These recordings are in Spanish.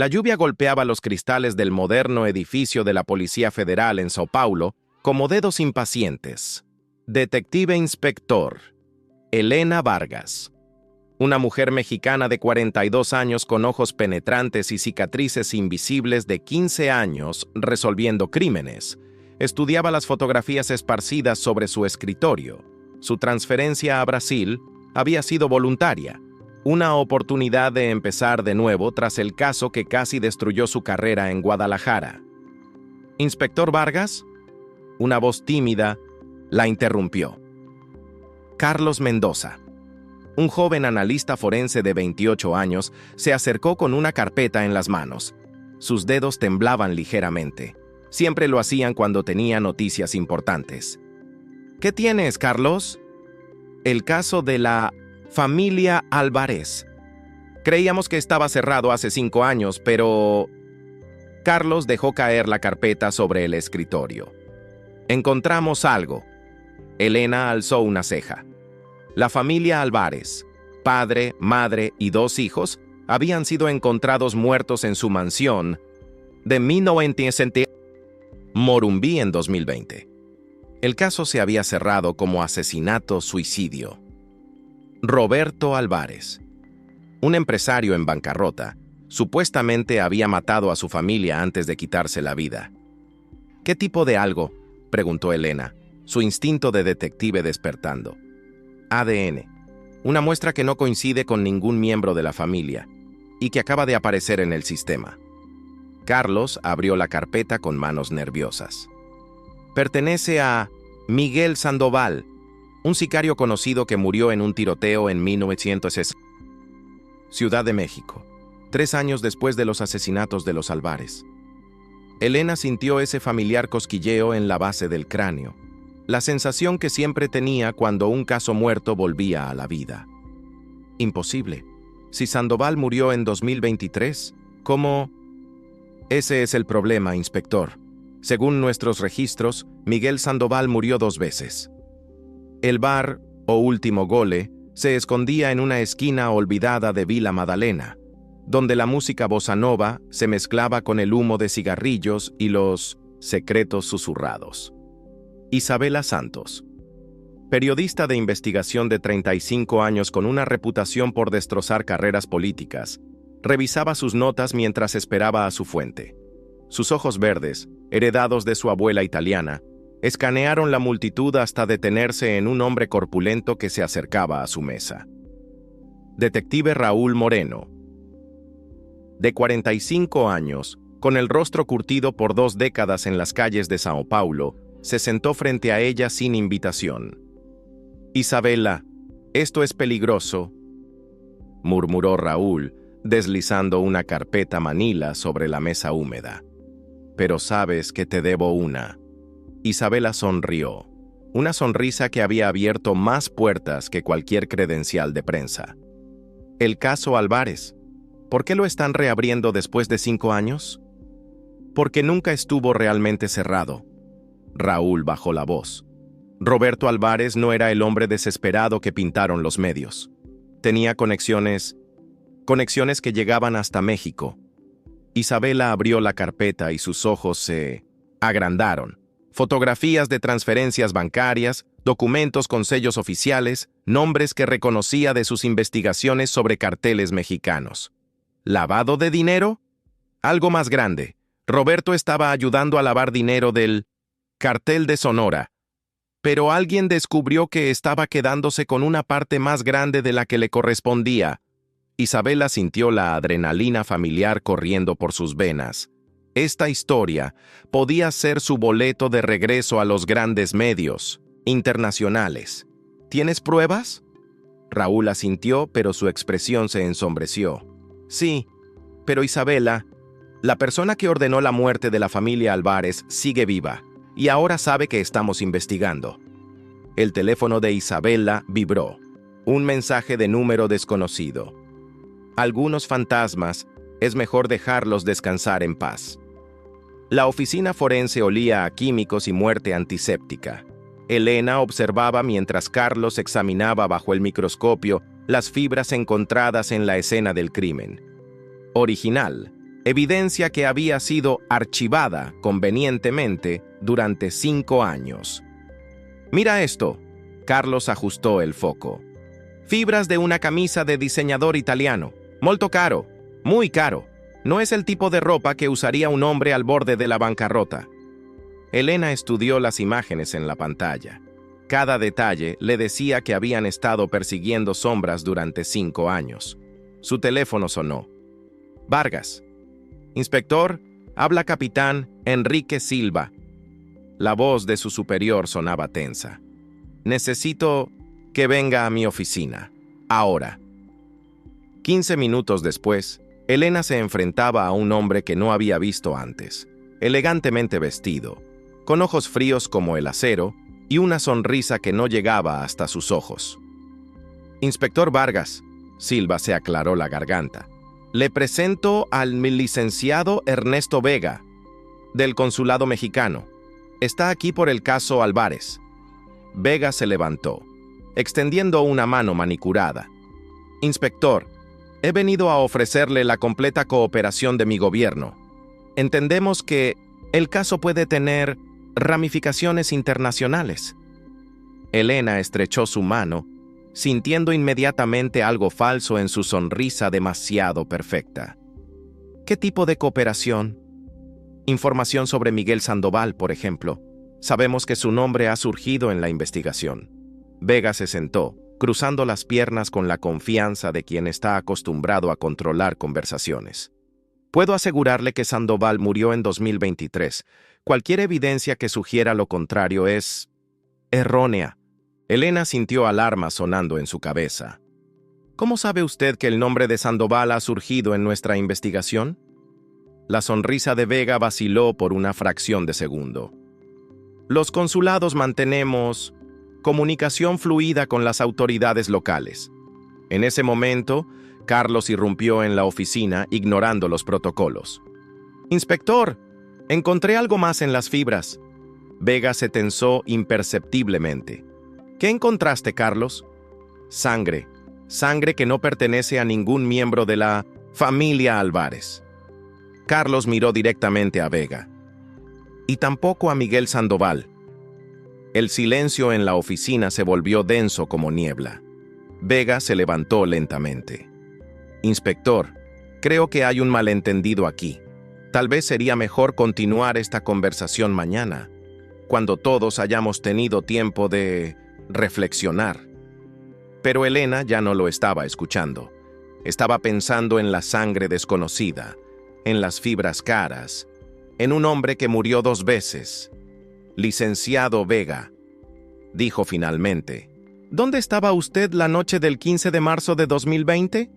La lluvia golpeaba los cristales del moderno edificio de la Policía Federal en Sao Paulo como dedos impacientes. Detective Inspector Elena Vargas, una mujer mexicana de 42 años con ojos penetrantes y cicatrices invisibles de 15 años resolviendo crímenes, estudiaba las fotografías esparcidas sobre su escritorio. Su transferencia a Brasil había sido voluntaria, una oportunidad de empezar de nuevo tras el caso que casi destruyó su carrera en Guadalajara. «¿Inspector Vargas?». Una voz tímida la interrumpió. Carlos Mendoza, un joven analista forense de 28 años, se acercó con una carpeta en las manos. Sus dedos temblaban ligeramente. Siempre lo hacían cuando tenía noticias importantes. «¿Qué tienes, Carlos?». «El caso de la familia Álvarez. Creíamos que estaba cerrado hace 5 años, pero...». Carlos dejó caer la carpeta sobre el escritorio. «Encontramos algo». Elena alzó una ceja. La familia Álvarez, padre, madre y 2 hijos, habían sido encontrados muertos en su mansión de 1970 Morumbí en 2020. El caso se había cerrado como asesinato-suicidio. Roberto Álvarez, un empresario en bancarrota, supuestamente había matado a su familia antes de quitarse la vida. «¿Qué tipo de algo?», preguntó Elena, su instinto de detective despertando. «ADN, una muestra que no coincide con ningún miembro de la familia y que acaba de aparecer en el sistema». Carlos abrió la carpeta con manos nerviosas. «Pertenece a Miguel Sandoval, un sicario conocido que murió en un tiroteo en 1960. Ciudad de México, 3 años después de los asesinatos de los Álvarez». Elena sintió ese familiar cosquilleo en la base del cráneo, la sensación que siempre tenía cuando un caso muerto volvía a la vida. Imposible. Si Sandoval murió en 2023, ¿cómo? «Ese es el problema, inspector. Según nuestros registros, Miguel Sandoval murió 2 veces. El bar, o Último Gole, se escondía en una esquina olvidada de Vila Madalena, donde la música bossa nova se mezclaba con el humo de cigarrillos y los secretos susurrados. Isabela Santos, periodista de investigación de 35 años con una reputación por destrozar carreras políticas, revisaba sus notas mientras esperaba a su fuente. Sus ojos verdes, heredados de su abuela italiana, escanearon la multitud hasta detenerse en un hombre corpulento que se acercaba a su mesa. Detective Raúl Moreno, de 45 años, con el rostro curtido por 2 décadas en las calles de Sao Paulo, se sentó frente a ella sin invitación. «Isabela, esto es peligroso», murmuró Raúl, deslizando una carpeta manila sobre la mesa húmeda. «Pero sabes que te debo una». Isabela sonrió, una sonrisa que había abierto más puertas que cualquier credencial de prensa. «El caso Álvarez. ¿Por qué lo están reabriendo después de 5 años?» «Porque nunca estuvo realmente cerrado». Raúl bajó la voz. Roberto Álvarez no era el hombre desesperado que pintaron los medios. Tenía conexiones que llegaban hasta México. Isabela abrió la carpeta y sus ojos se agrandaron. Fotografías de transferencias bancarias, documentos con sellos oficiales, nombres que reconocía de sus investigaciones sobre carteles mexicanos. ¿Lavado de dinero? Algo más grande. Roberto estaba ayudando a lavar dinero del cartel de Sonora. Pero alguien descubrió que estaba quedándose con una parte más grande de la que le correspondía. Isabela sintió la adrenalina familiar corriendo por sus venas. Esta historia podía ser su boleto de regreso a los grandes medios internacionales. ¿Tienes pruebas? Raúl asintió, pero su expresión se ensombreció. Sí, pero Isabela, la persona que ordenó la muerte de la familia Álvarez sigue viva y ahora sabe que estamos investigando. El teléfono de Isabela vibró. Un mensaje de número desconocido. Algunos fantasmas, es mejor dejarlos descansar en paz. La oficina forense olía a químicos y muerte antiséptica. Elena observaba mientras Carlos examinaba bajo el microscopio las fibras encontradas en la escena del crimen. Original, evidencia que había sido archivada convenientemente durante 5 años. «Mira esto». Carlos ajustó el foco. «Fibras de una camisa de diseñador italiano. Molto caro, muy caro. No es el tipo de ropa que usaría un hombre al borde de la bancarrota». Elena estudió las imágenes en la pantalla. Cada detalle le decía que habían estado persiguiendo sombras durante 5 años. Su teléfono sonó. «Vargas». «Inspector, habla capitán Enrique Silva». La voz de su superior sonaba tensa. «Necesito que venga a mi oficina. Ahora». 15 minutos después, Elena se enfrentaba a un hombre que no había visto antes, elegantemente vestido, con ojos fríos como el acero y una sonrisa que no llegaba hasta sus ojos. «Inspector Vargas», Silva se aclaró la garganta, «le presento al licenciado Ernesto Vega, del Consulado Mexicano. Está aquí por el caso Álvarez». Vega se levantó, extendiendo una mano manicurada. «Inspector, he venido a ofrecerle la completa cooperación de mi gobierno. Entendemos que el caso puede tener ramificaciones internacionales». Elena estrechó su mano, sintiendo inmediatamente algo falso en su sonrisa demasiado perfecta. «¿Qué tipo de cooperación?» «Información sobre Miguel Sandoval, por ejemplo. Sabemos que su nombre ha surgido en la investigación». Vega se sentó, cruzando las piernas con la confianza de quien está acostumbrado a controlar conversaciones. «Puedo asegurarle que Sandoval murió en 2023. Cualquier evidencia que sugiera lo contrario es errónea». Elena sintió alarma sonando en su cabeza. «¿Cómo sabe usted que el nombre de Sandoval ha surgido en nuestra investigación?» La sonrisa de Vega vaciló por una fracción de segundo. «Los consulados mantenemos comunicación fluida con las autoridades locales». En ese momento, Carlos irrumpió en la oficina ignorando los protocolos. «Inspector, encontré algo más en las fibras». Vega se tensó imperceptiblemente. «¿Qué encontraste, Carlos?» «Sangre. Sangre que no pertenece a ningún miembro de la familia Álvarez». Carlos miró directamente a Vega. «Y tampoco a Miguel Sandoval». El silencio en la oficina se volvió denso como niebla. Vega se levantó lentamente. «Inspector, creo que hay un malentendido aquí. Tal vez sería mejor continuar esta conversación mañana, cuando todos hayamos tenido tiempo de reflexionar». Pero Elena ya no lo estaba escuchando. Estaba pensando en la sangre desconocida, en las fibras caras, en un hombre que murió 2 veces. «Licenciado Vega», dijo finalmente, «¿dónde estaba usted la noche del 15 de marzo de 2020?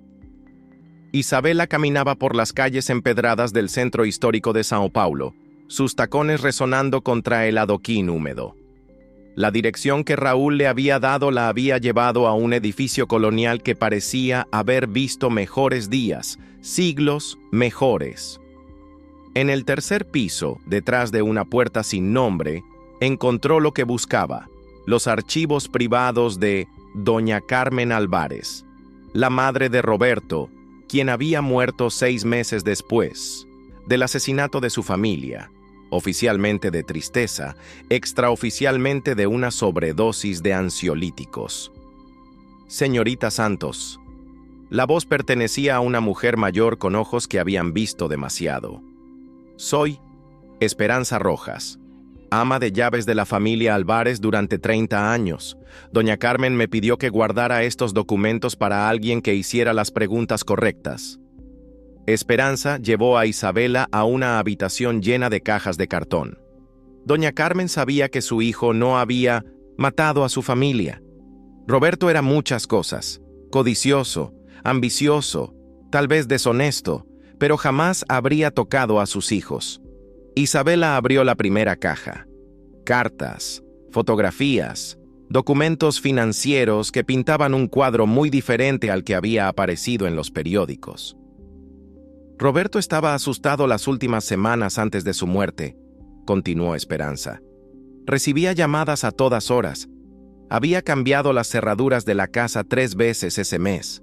Isabela caminaba por las calles empedradas del centro histórico de Sao Paulo, sus tacones resonando contra el adoquín húmedo. La dirección que Raúl le había dado la había llevado a un edificio colonial que parecía haber visto mejores días, siglos mejores. En el 3er piso, detrás de una puerta sin nombre, encontró lo que buscaba: los archivos privados de doña Carmen Álvarez, la madre de Roberto, quien había muerto 6 meses después del asesinato de su familia, oficialmente de tristeza, extraoficialmente de una sobredosis de ansiolíticos. «Señorita Santos». La voz pertenecía a una mujer mayor con ojos que habían visto demasiado. «Soy Esperanza Rojas, ama de llaves de la familia Álvarez durante 30 años. Doña Carmen me pidió que guardara estos documentos para alguien que hiciera las preguntas correctas». Esperanza llevó a Isabela a una habitación llena de cajas de cartón. Doña Carmen sabía que su hijo no había matado a su familia. Roberto era muchas cosas: codicioso, ambicioso, tal vez deshonesto, pero jamás habría tocado a sus hijos. Isabela abrió la primera caja. Cartas, fotografías, documentos financieros que pintaban un cuadro muy diferente al que había aparecido en los periódicos. Roberto estaba asustado las últimas semanas antes de su muerte, continuó Esperanza. Recibía llamadas a todas horas. Había cambiado las cerraduras de la casa 3 veces ese mes.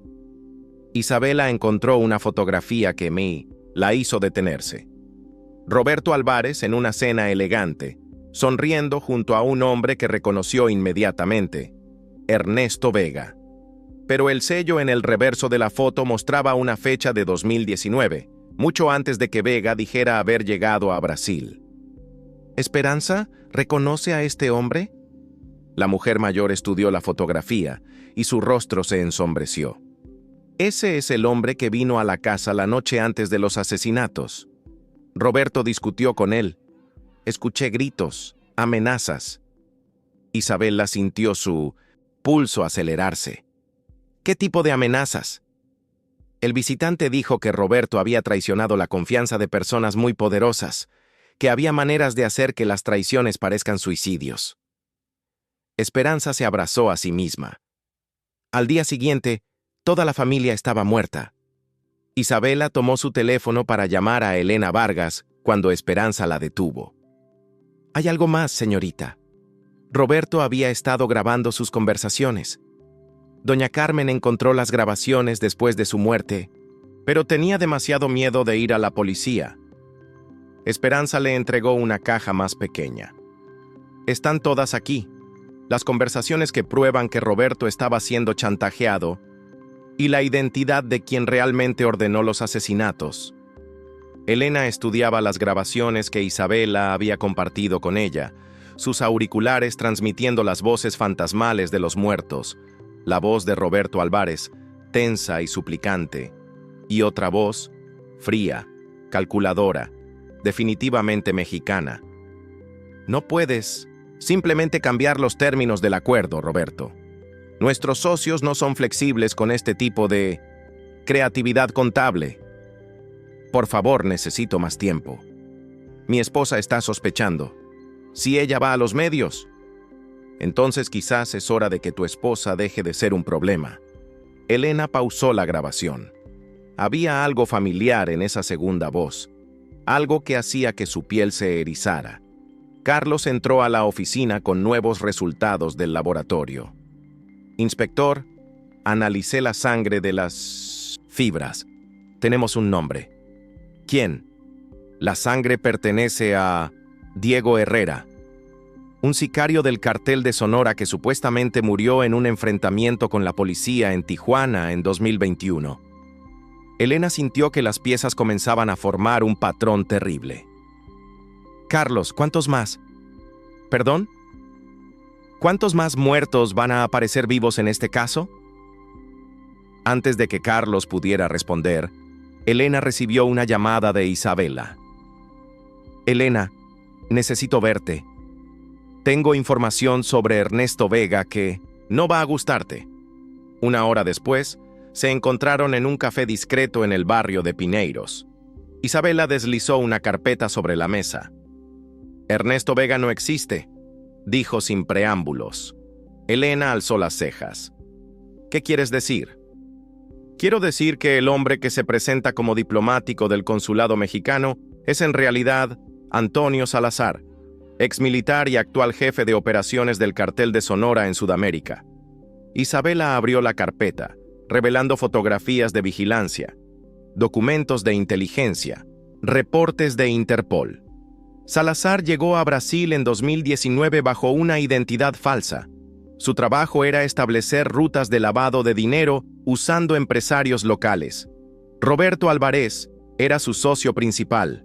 Isabela encontró una fotografía que me la hizo detenerse. Roberto Álvarez, en una cena elegante, sonriendo junto a un hombre que reconoció inmediatamente, Ernesto Vega. Pero el sello en el reverso de la foto mostraba una fecha de 2019, mucho antes de que Vega dijera haber llegado a Brasil. ¿Esperanza reconoce a este hombre? La mujer mayor estudió la fotografía y su rostro se ensombreció. Ese es el hombre que vino a la casa la noche antes de los asesinatos. Roberto discutió con él. Escuché gritos, amenazas. Isabela sintió su pulso acelerarse. ¿Qué tipo de amenazas? El visitante dijo que Roberto había traicionado la confianza de personas muy poderosas, que había maneras de hacer que las traiciones parezcan suicidios. Esperanza se abrazó a sí misma. Al día siguiente, toda la familia estaba muerta. Isabela tomó su teléfono para llamar a Elena Vargas cuando Esperanza la detuvo. «Hay algo más, señorita. Roberto había estado grabando sus conversaciones. Doña Carmen encontró las grabaciones después de su muerte, pero tenía demasiado miedo de ir a la policía. Esperanza le entregó una caja más pequeña. Están todas aquí, las conversaciones que prueban que Roberto estaba siendo chantajeado y la identidad de quien realmente ordenó los asesinatos». Elena estudiaba las grabaciones que Isabela había compartido con ella, sus auriculares transmitiendo las voces fantasmales de los muertos, la voz de Roberto Álvarez, tensa y suplicante, y otra voz, fría, calculadora, definitivamente mexicana. «No puedes simplemente cambiar los términos del acuerdo, Roberto. Nuestros socios no son flexibles con este tipo de creatividad contable. Por favor, necesito más tiempo. Mi esposa está sospechando. Si ella va a los medios, entonces quizás es hora de que tu esposa deje de ser un problema». Elena pausó la grabación. Había algo familiar en esa segunda voz, algo que hacía que su piel se erizara. Carlos entró a la oficina con nuevos resultados del laboratorio. «Inspector, analicé la sangre de las fibras. Tenemos un nombre». «¿Quién?» «La sangre pertenece a Diego Herrera, un sicario del cartel de Sonora que supuestamente murió en un enfrentamiento con la policía en Tijuana en 2021. Elena sintió que las piezas comenzaban a formar un patrón terrible. «Carlos, ¿cuántos más?» «¿Perdón? ¿Cuántos más muertos van a aparecer vivos en este caso?» Antes de que Carlos pudiera responder, Elena recibió una llamada de Isabela. «Elena, necesito verte. Tengo información sobre Ernesto Vega que no va a gustarte». Una hora después, se encontraron en un café discreto en el barrio de Pineiros. Isabela deslizó una carpeta sobre la mesa. «Ernesto Vega no existe», dijo sin preámbulos. Elena alzó las cejas. «¿Qué quieres decir?» «Quiero decir que el hombre que se presenta como diplomático del consulado mexicano es en realidad Antonio Salazar, exmilitar y actual jefe de operaciones del cartel de Sonora en Sudamérica». Isabela abrió la carpeta, revelando fotografías de vigilancia, documentos de inteligencia, reportes de Interpol. Salazar llegó a Brasil en 2019 bajo una identidad falsa. Su trabajo era establecer rutas de lavado de dinero usando empresarios locales. Roberto Álvarez era su socio principal.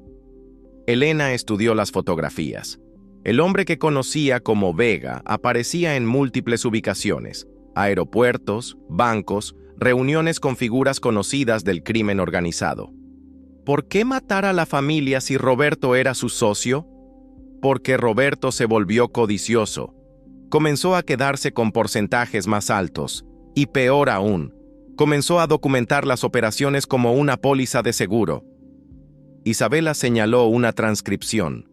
Elena estudió las fotografías. El hombre que conocía como Vega aparecía en múltiples ubicaciones: aeropuertos, bancos, reuniones con figuras conocidas del crimen organizado. ¿Por qué matar a la familia si Roberto era su socio? Porque Roberto se volvió codicioso. Comenzó a quedarse con porcentajes más altos, y peor aún, comenzó a documentar las operaciones como una póliza de seguro. Isabela señaló una transcripción.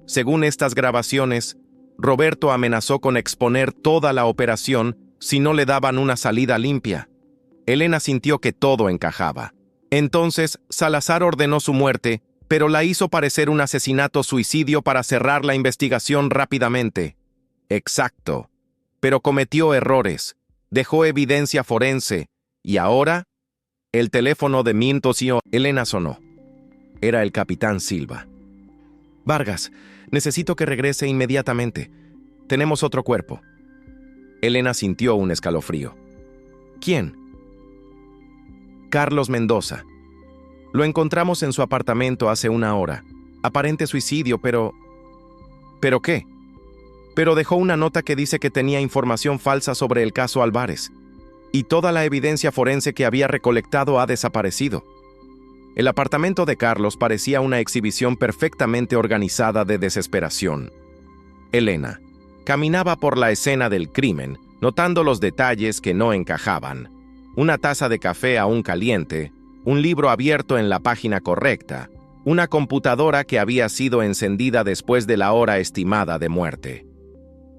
Según estas grabaciones, Roberto amenazó con exponer toda la operación si no le daban una salida limpia. Elena sintió que todo encajaba. Entonces, Salazar ordenó su muerte, pero la hizo parecer un asesinato-suicidio para cerrar la investigación rápidamente. Exacto. Pero cometió errores, dejó evidencia forense, y ahora, el teléfono de Mintosio. Elena sonó. Era el capitán Silva. «Vargas, necesito que regrese inmediatamente. Tenemos otro cuerpo». Elena sintió un escalofrío. «¿Quién?» «Carlos Mendoza. Lo encontramos en su apartamento hace una hora. Aparente suicidio, pero... ¿Pero qué? Pero dejó una nota que dice que tenía información falsa sobre el caso Álvarez. Y toda la evidencia forense que había recolectado ha desaparecido». El apartamento de Carlos parecía una exhibición perfectamente organizada de desesperación. Elena caminaba por la escena del crimen, notando los detalles que no encajaban. Una taza de café aún caliente, un libro abierto en la página correcta, una computadora que había sido encendida después de la hora estimada de muerte.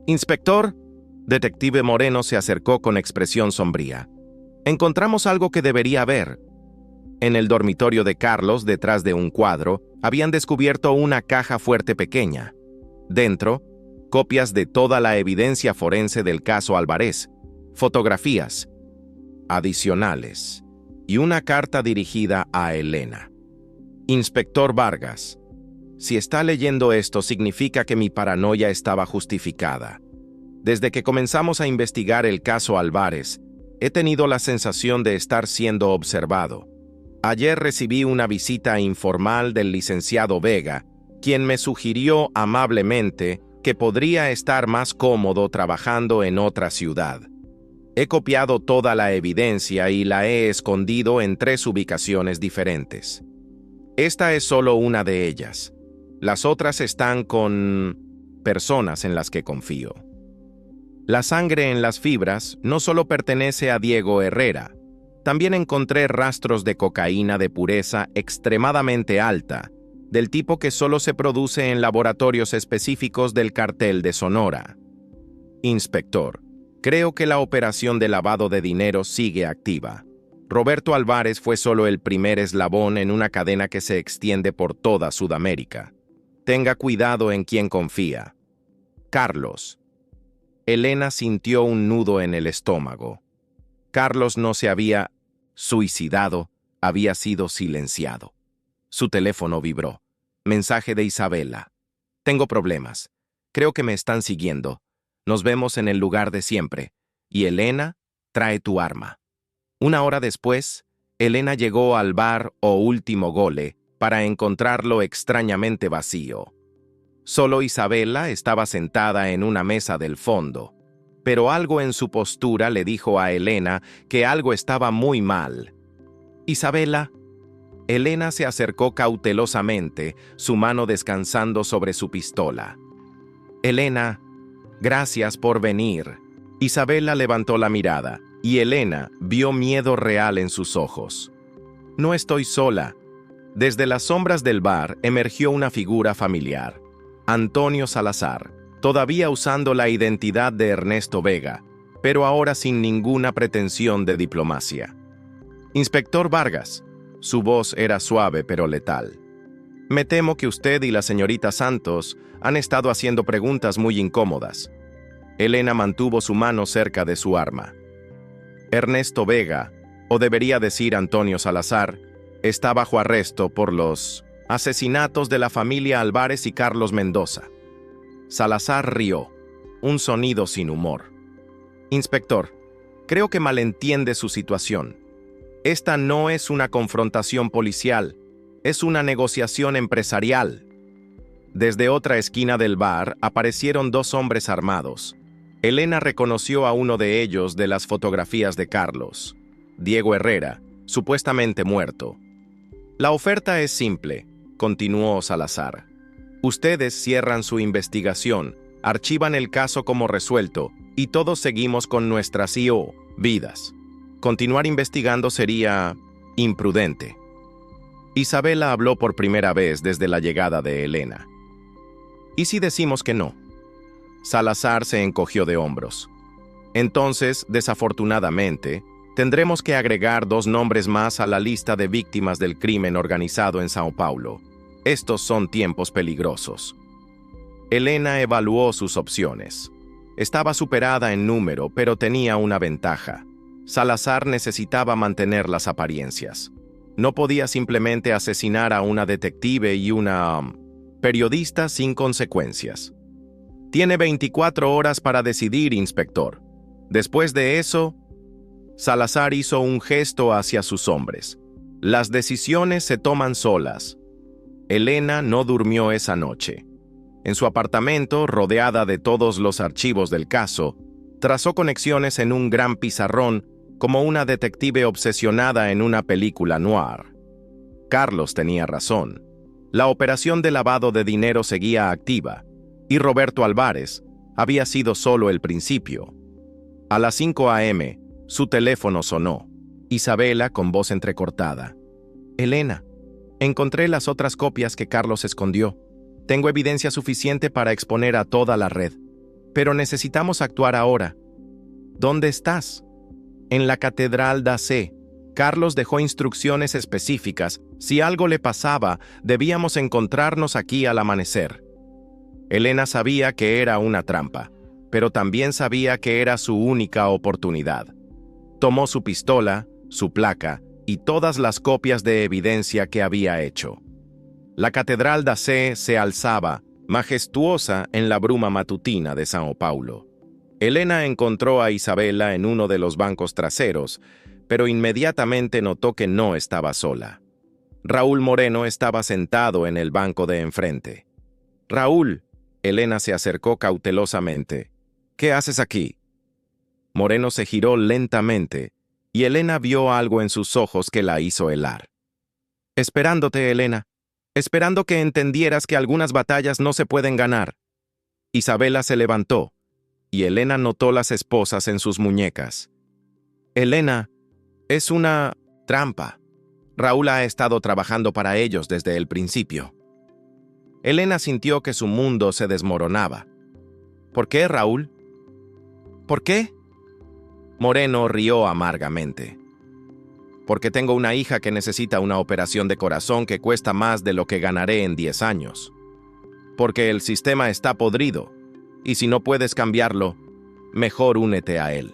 «Inspector», Detective Moreno se acercó con expresión sombría. «Encontramos algo que debería ver». En el dormitorio de Carlos, detrás de un cuadro, habían descubierto una caja fuerte pequeña. Dentro, copias de toda la evidencia forense del caso Álvarez, fotografías adicionales y una carta dirigida a Elena. «Inspector Vargas, si está leyendo esto significa que mi paranoia estaba justificada. Desde que comenzamos a investigar el caso Álvarez, he tenido la sensación de estar siendo observado. Ayer recibí una visita informal del licenciado Vega, quien me sugirió amablemente que podría estar más cómodo trabajando en otra ciudad. He copiado toda la evidencia y la he escondido en 3 ubicaciones diferentes. Esta es solo una de ellas. Las otras están con personas en las que confío. La sangre en las fibras no solo pertenece a Diego Herrera. También encontré rastros de cocaína de pureza extremadamente alta, del tipo que solo se produce en laboratorios específicos del cartel de Sonora. Inspector, creo que la operación de lavado de dinero sigue activa. Roberto Álvarez fue solo el primer eslabón en una cadena que se extiende por toda Sudamérica. Tenga cuidado en quien confía. Carlos». Elena sintió un nudo en el estómago. Carlos no se había suicidado, había sido silenciado. Su teléfono vibró. Mensaje de Isabela. «Tengo problemas. Creo que me están siguiendo. Nos vemos en el lugar de siempre. Y Elena, trae tu arma». Una hora después, Elena llegó al bar O Último Gole para encontrarlo extrañamente vacío. Solo Isabela estaba sentada en una mesa del fondo, pero algo en su postura le dijo a Elena que algo estaba muy mal. «Isabela». Elena se acercó cautelosamente, su mano descansando sobre su pistola. «Elena, gracias por venir». Isabela levantó la mirada, y Elena vio miedo real en sus ojos. «No estoy sola». Desde las sombras del bar emergió una figura familiar. Antonio Salazar, todavía usando la identidad de Ernesto Vega, pero ahora sin ninguna pretensión de diplomacia. «Inspector Vargas». Su voz era suave pero letal. «Me temo que usted y la señorita Santos han estado haciendo preguntas muy incómodas». Elena mantuvo su mano cerca de su arma. Ernesto Vega, o debería decir Antonio Salazar, está bajo arresto por los asesinatos de la familia Álvarez y Carlos Mendoza. Salazar rió, un sonido sin humor. «Inspector, creo que malentiende su situación. Esta no es una confrontación policial, es una negociación empresarial». Desde otra esquina del bar aparecieron 2 hombres armados. Elena reconoció a uno de ellos de las fotografías de Carlos, Diego Herrera, supuestamente muerto. «La oferta es simple», continuó Salazar. «Ustedes cierran su investigación, archivan el caso como resuelto y todos seguimos con nuestras vidas. Continuar investigando sería imprudente». Isabela habló por primera vez desde la llegada de Elena. «¿Y si decimos que no?». Salazar se encogió de hombros. «Entonces, desafortunadamente, tendremos que agregar 2 nombres más a la lista de víctimas del crimen organizado en Sao Paulo. Estos son tiempos peligrosos». Elena evaluó sus opciones. Estaba superada en número, pero tenía una ventaja. Salazar necesitaba mantener las apariencias. No podía simplemente asesinar a una detective y una periodista sin consecuencias. Tiene 24 horas para decidir, inspector. Después de eso, Salazar hizo un gesto hacia sus hombres. Las decisiones se toman solas. Elena no durmió esa noche. En su apartamento, rodeada de todos los archivos del caso, trazó conexiones en un gran pizarrón como una detective obsesionada en una película noir. Carlos tenía razón. La operación de lavado de dinero seguía activa, y Roberto Álvarez había sido solo el principio. A las 5 a.m., su teléfono sonó. Isabela, con voz entrecortada. «Elena, encontré las otras copias que Carlos escondió. Tengo evidencia suficiente para exponer a toda la red. Pero necesitamos actuar ahora. ¿Dónde estás?» «En la Catedral d'Ace. Carlos dejó instrucciones específicas. Si algo le pasaba, debíamos encontrarnos aquí al amanecer». Elena sabía que era una trampa, pero también sabía que era su única oportunidad. Tomó su pistola, su placa y todas las copias de evidencia que había hecho. La Catedral d'Ace se alzaba, majestuosa en la bruma matutina de São Paulo. Elena encontró a Isabela en uno de los bancos traseros, pero inmediatamente notó que no estaba sola. Raúl Moreno estaba sentado en el banco de enfrente. «Raúl», Elena se acercó cautelosamente. «¿Qué haces aquí?» Moreno se giró lentamente, y Elena vio algo en sus ojos que la hizo helar. «Esperándote, Elena. Esperando que entendieras que algunas batallas no se pueden ganar». Isabela se levantó, y Elena notó las esposas en sus muñecas. «Elena, es una trampa. Raúl ha estado trabajando para ellos desde el principio». Elena sintió que su mundo se desmoronaba. «¿Por qué, Raúl? ¿Por qué?» Moreno rió amargamente. «Porque tengo una hija que necesita una operación de corazón que cuesta más de lo que ganaré en 10 años. Porque el sistema está podrido, y si no puedes cambiarlo, mejor únete a él».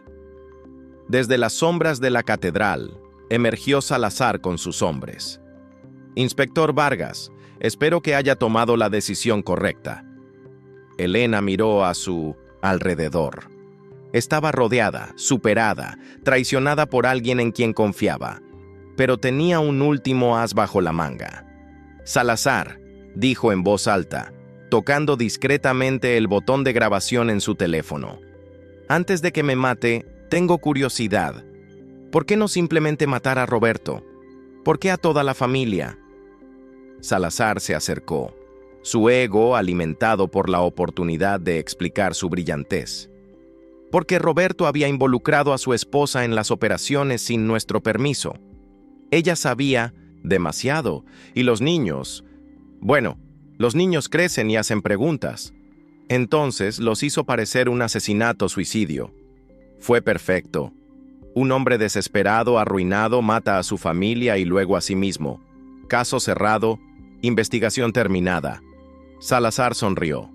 Desde las sombras de la catedral, emergió Salazar con sus hombres. «Inspector Vargas, espero que haya tomado la decisión correcta». Elena miró a su alrededor. Estaba rodeada, superada, traicionada por alguien en quien confiaba, pero tenía un último as bajo la manga. «Salazar», dijo en voz alta, tocando discretamente el botón de grabación en su teléfono. «Antes de que me mate, tengo curiosidad. ¿Por qué no simplemente matar a Roberto? ¿Por qué a toda la familia?» Salazar se acercó, su ego alimentado por la oportunidad de explicar su brillantez. «Porque Roberto había involucrado a su esposa en las operaciones sin nuestro permiso. Ella sabía demasiado, y los niños... Bueno, los niños crecen y hacen preguntas. Entonces los hizo parecer un asesinato-suicidio. Fue perfecto. Un hombre desesperado, arruinado, mata a su familia y luego a sí mismo. Caso cerrado, investigación terminada». Salazar sonrió.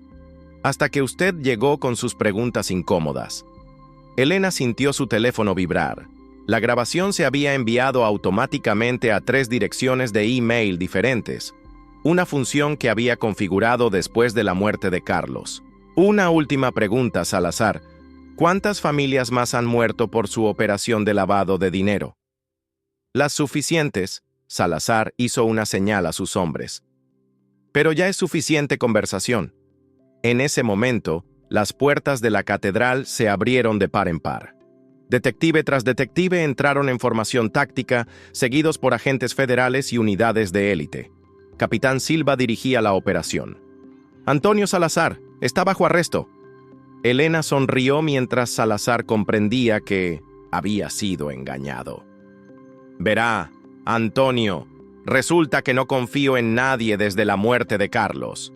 «Hasta que usted llegó con sus preguntas incómodas». Elena sintió su teléfono vibrar. La grabación se había enviado automáticamente a 3 direcciones de email diferentes, una función que había configurado después de la muerte de Carlos. «Una última pregunta, Salazar. ¿Cuántas familias más han muerto por su operación de lavado de dinero?» «Las suficientes», Salazar hizo una señal a sus hombres. «Pero ya es suficiente conversación». En ese momento, las puertas de la catedral se abrieron de par en par. Detective tras detective entraron en formación táctica, seguidos por agentes federales y unidades de élite. Capitán Silva dirigía la operación. «Antonio Salazar, está bajo arresto». Elena sonrió mientras Salazar comprendía que había sido engañado. «Verá, Antonio, resulta que no confío en nadie desde la muerte de Carlos.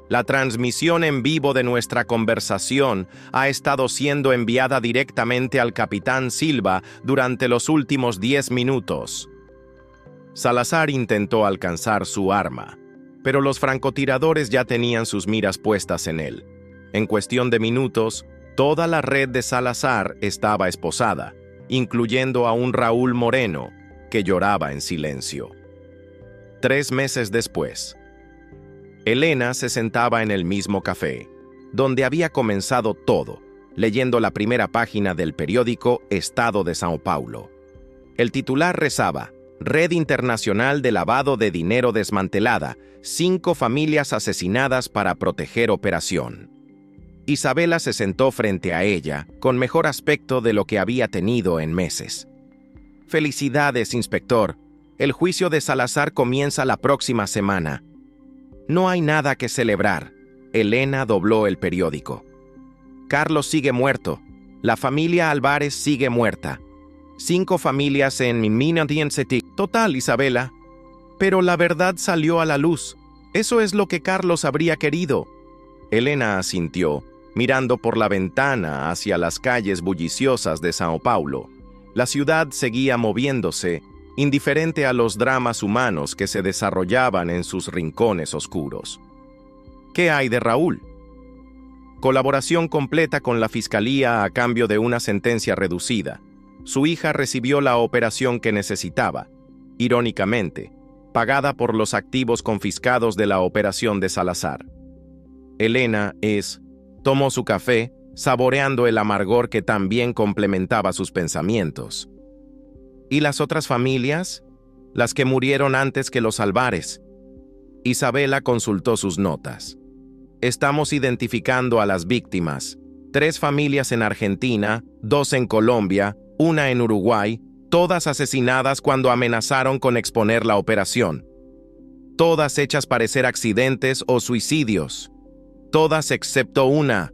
La transmisión en vivo de nuestra conversación ha estado siendo enviada directamente al capitán Silva durante los últimos 10 minutos». Salazar intentó alcanzar su arma, pero los francotiradores ya tenían sus miras puestas en él. En cuestión de minutos, toda la red de Salazar estaba esposada, incluyendo a un Raúl Moreno, que lloraba en silencio. 3 meses después, Elena se sentaba en el mismo café, donde había comenzado todo, leyendo la primera página del periódico Estado de São Paulo. El titular rezaba: Red Internacional de Lavado de Dinero desmantelada, 5 familias asesinadas para proteger operación. Isabela se sentó frente a ella, con mejor aspecto de lo que había tenido en meses. «Felicidades, inspector. El juicio de Salazar comienza la próxima semana». «No hay nada que celebrar». Elena dobló el periódico. «Carlos sigue muerto. La familia Álvarez sigue muerta. 5 familias en Minas City. Total, Isabela. Pero la verdad salió a la luz. Eso es lo que Carlos habría querido». Elena asintió, mirando por la ventana hacia las calles bulliciosas de São Paulo. La ciudad seguía moviéndose, indiferente a los dramas humanos que se desarrollaban en sus rincones oscuros. ¿Qué hay de Raúl? Colaboración completa con la fiscalía a cambio de una sentencia reducida. Su hija recibió la operación que necesitaba, irónicamente, pagada por los activos confiscados de la operación de Salazar. Elena tomó su café, saboreando el amargor que también complementaba sus pensamientos. ¿Y las otras familias? Las que murieron antes que los Álvarez. Isabela consultó sus notas. Estamos identificando a las víctimas. 3 familias en Argentina, 2 en Colombia, 1 en Uruguay, todas asesinadas cuando amenazaron con exponer la operación. Todas hechas parecer accidentes o suicidios. Todas excepto una.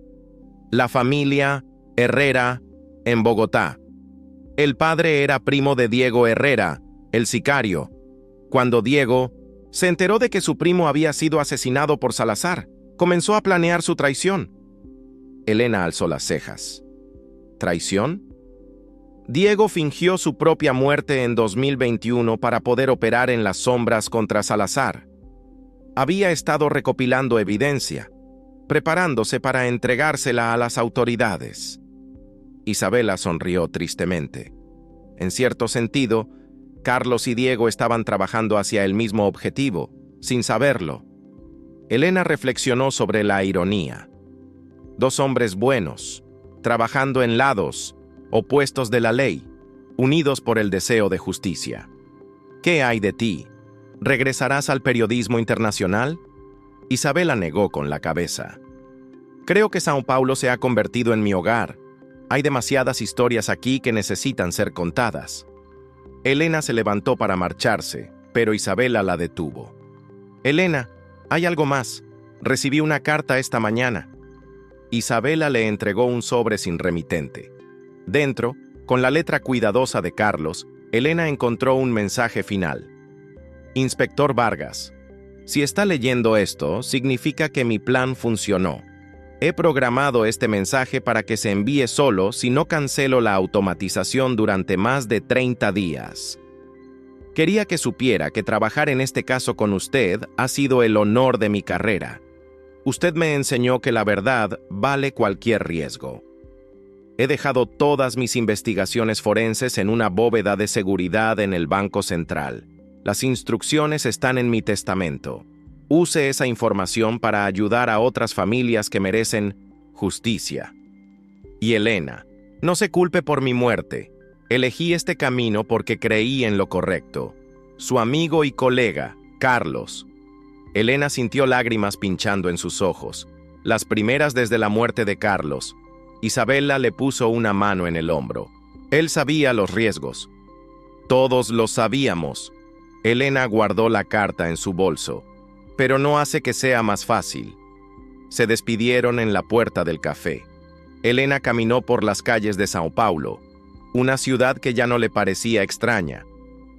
La familia Herrera, en Bogotá. El padre era primo de Diego Herrera, el sicario. Cuando Diego se enteró de que su primo había sido asesinado por Salazar, comenzó a planear su traición. Elena alzó las cejas. ¿Traición? Diego fingió su propia muerte en 2021 para poder operar en las sombras contra Salazar. Había estado recopilando evidencia, preparándose para entregársela a las autoridades. Isabela sonrió tristemente. En cierto sentido, Carlos y Diego estaban trabajando hacia el mismo objetivo, sin saberlo. Elena reflexionó sobre la ironía. 2 hombres buenos, trabajando en lados opuestos de la ley, unidos por el deseo de justicia. ¿Qué hay de ti? ¿Regresarás al periodismo internacional? Isabela negó con la cabeza. Creo que São Paulo se ha convertido en mi hogar. Hay demasiadas historias aquí que necesitan ser contadas. Elena se levantó para marcharse, pero Isabela la detuvo. Elena, hay algo más. Recibí una carta esta mañana. Isabela le entregó un sobre sin remitente. Dentro, con la letra cuidadosa de Carlos, Elena encontró un mensaje final. Inspector Vargas, si está leyendo esto, significa que mi plan funcionó. He programado este mensaje para que se envíe solo si no cancelo la automatización durante más de 30 días. Quería que supiera que trabajar en este caso con usted ha sido el honor de mi carrera. Usted me enseñó que la verdad vale cualquier riesgo. He dejado todas mis investigaciones forenses en una bóveda de seguridad en el Banco Central. Las instrucciones están en mi testamento. Use esa información para ayudar a otras familias que merecen justicia. Y Elena, no se culpe por mi muerte. Elegí este camino porque creí en lo correcto. Su amigo y colega, Carlos. Elena sintió lágrimas pinchando en sus ojos, las primeras desde la muerte de Carlos. Isabela le puso una mano en el hombro. Él sabía los riesgos. Todos lo sabíamos. Elena guardó la carta en su bolso, pero no hace que sea más fácil. Se despidieron en la puerta del café. Elena caminó por las calles de São Paulo, una ciudad que ya no le parecía extraña.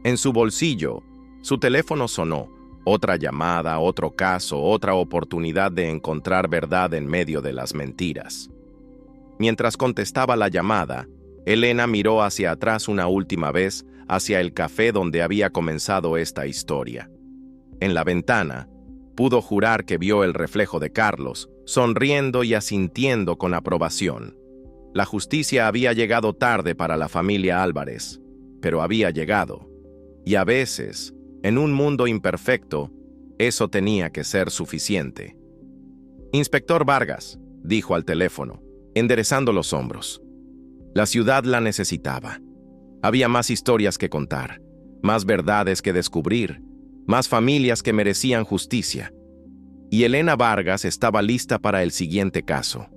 En su bolsillo, su teléfono sonó. Otra llamada, otro caso, otra oportunidad de encontrar verdad en medio de las mentiras. Mientras contestaba la llamada, Elena miró hacia atrás una última vez, hacia el café donde había comenzado esta historia. En la ventana, pudo jurar que vio el reflejo de Carlos, sonriendo y asintiendo con aprobación. La justicia había llegado tarde para la familia Álvarez, pero había llegado. Y a veces, en un mundo imperfecto, eso tenía que ser suficiente. «Inspector Vargas», dijo al teléfono, enderezando los hombros. La ciudad la necesitaba. Había más historias que contar, más verdades que descubrir, más familias que merecían justicia. Y Elena Vargas estaba lista para el siguiente caso.